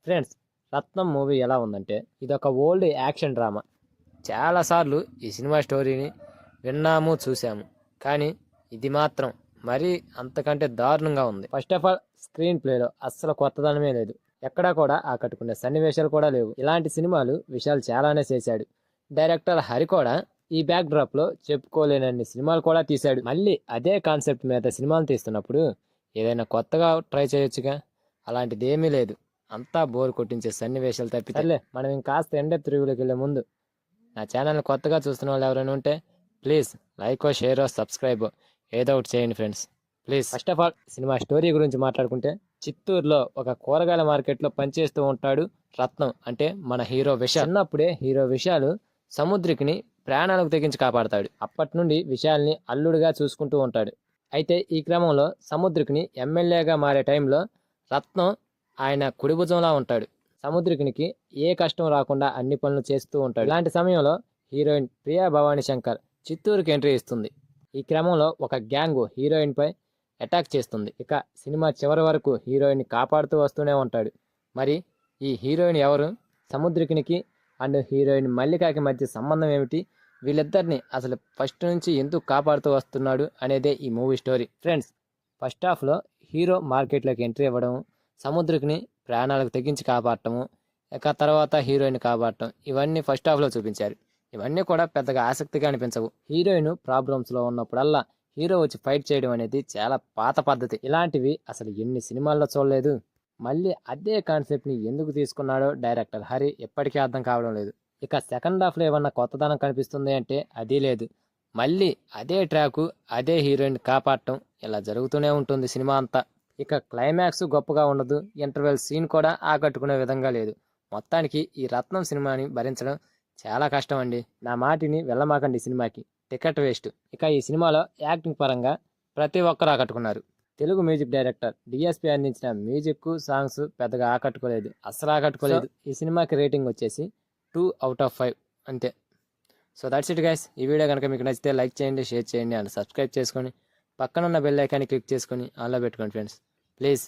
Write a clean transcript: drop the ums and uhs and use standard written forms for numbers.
Friends, రత్నం movie ఎలా ఉందంటే ఇదొక ఓల్డ్ యాక్షన్ డ్రామా. చాలాసార్లు ఈ సినిమా స్టోరీని విన్నాము, చూసాము. కానీ ఇది మాత్రం మరీ అంతకంటే దారుణంగా ఉంది. ఫస్ట్ ఆఫ్ ఆల్, స్క్రీన్ ప్లేలో అస్సలు కొత్తదనమే లేదు. ఎక్కడా కూడా ఆకట్టుకునే సన్నివేశాలు కూడా లేవు. ఇలాంటి సినిమాలు విశాల్ చాలానే చేశాడు. డైరెక్టర్ హరి కూడా ఈ బ్యాక్ డ్రాప్ లో చెప్పుకోలేనన్ని సినిమాలు కూడా తీశాడు. మళ్ళీ అదే కాన్సెప్ట్ మీద సినిమాలు తీస్తున్నప్పుడు ఏదైనా కొత్తగా ట్రై చేయొచ్చుగా. అలాంటిది ఏమీ లేదు. అంతా బోర్ కొట్టించే సన్నివేశాలు తప్పితే. మనం ఇంకాస్త ఎండెప్ రివ్యూలోకి వెళ్ళే ముందు నా ఛానల్ని కొత్తగా చూస్తున్న వాళ్ళు ఎవరైనా ఉంటే ప్లీజ్ లైక్, షేర్, సబ్స్క్రైబ్ ఏదో ఒకటి చేయండి friends, please. First of all, cinema story గురించి మాట్లాడుకుంటే, చిత్తూరులో ఒక కూరగాయల మార్కెట్లో పనిచేస్తూ ఉంటాడు రత్నం, అంటే మన హీరో విశాల్. చిన్నప్పుడే హీరో విశాల్ సముద్రికిని ప్రాణాలకు తెగించి కాపాడతాడు. అప్పటి నుండి విశాల్ని అల్లుడిగా చూసుకుంటూ ఉంటాడు. అయితే ఈ క్రమంలో సముద్రికిని ఎమ్మెల్యేగా మారే టైంలో రత్నం ఆయన కుడి భుజంలా ఉంటాడు. సముద్రికినికి ఏ కష్టం రాకుండా అన్ని పనులు చేస్తూ ఉంటాడు. ఇలాంటి సమయంలో హీరోయిన్ ప్రియా భవానీ శంకర్ చిత్తూరుకి ఎంట్రీ ఇస్తుంది. ఈ క్రమంలో ఒక గ్యాంగ్ హీరోయిన్ పై అటాక్ చేస్తుంది. ఇక సినిమా చివరి వరకు హీరోయిన్ కాపాడుతూ వస్తూనే ఉంటాడు. మరి ఈ హీరోయిన్ ఎవరు? సముద్రికినికి అండ్ హీరోయిన్ మల్లికాకి మధ్య సంబంధం ఏమిటి? వీళ్ళిద్దరిని అసలు ఫస్ట్ నుంచి ఎందుకు కాపాడుతూ వస్తున్నాడు అనేదే ఈ మూవీ స్టోరీ. ఫ్రెండ్స్, ఫస్ట్ హాఫ్లో హీరో మార్కెట్లోకి ఎంట్రీ ఇవ్వడం, సముద్రికిని ప్రాణాలకు తెగించి కాపాడటము, ఇక తర్వాత హీరోయిన్ కాపాడటం, ఇవన్నీ ఫస్ట్ హాఫ్లో చూపించారు. ఇవన్నీ కూడా పెద్దగా ఆసక్తిగా అనిపించవు. హీరోయిన్ ప్రాబ్లమ్స్లో ఉన్నప్పుడల్లా హీరో వచ్చి ఫైట్ చేయడం అనేది చాలా పాత పద్ధతి. ఇలాంటివి అసలు ఎన్ని సినిమాల్లో చూడలేదు. మళ్ళీ అదే కాన్సెప్ట్ని ఎందుకు తీసుకున్నాడో డైరెక్టర్ హరి ఎప్పటికీ అర్థం కావడం లేదు. ఇక సెకండ్ హాఫ్లో ఏమన్నా కొత్తదనం కనిపిస్తుంది అంటే అది లేదు. మళ్ళీ అదే ట్రాకు, అదే హీరోయిన్ కాపాడటం, ఇలా జరుగుతూనే ఉంటుంది సినిమా అంతా. ఇక క్లైమాక్స్ గొప్పగా ఉండదు, ఇంటర్వెల్ సీన్ కూడా ఆకట్టుకునే విధంగా లేదు. మొత్తానికి ఈ రత్నం సినిమాని భరించడం చాలా కష్టం అండి. నా మాటిని వెళ్ళమాకండి, సినిమాకి టికెట్ వేస్ట్. ఇక ఈ సినిమాలో యాక్టింగ్ పరంగా ప్రతి ఒక్కరు ఆకట్టుకున్నారు. తెలుగు మ్యూజిక్ డైరెక్టర్ డిఎస్పి అందించిన మ్యూజిక్, సాంగ్స్ పెద్దగా ఆకట్టుకోలేదు, అస్సలు ఆకట్టుకోలేదు. ఈ సినిమాకి రేటింగ్ వచ్చేసి 2/5 అంతే. So that's it guys. ఈ వీడియో కనుక మీకు నచ్చితే లైక్ చేయండి, షేర్ చేయండి అండ్ సబ్స్క్రైబ్ చేసుకొని పక్కనున్న బెల్ ఐకాన్ని క్లిక్ చేసుకొని ఆన్లో పెట్టుకోండి ఫ్రెండ్స్, ప్లీజ్.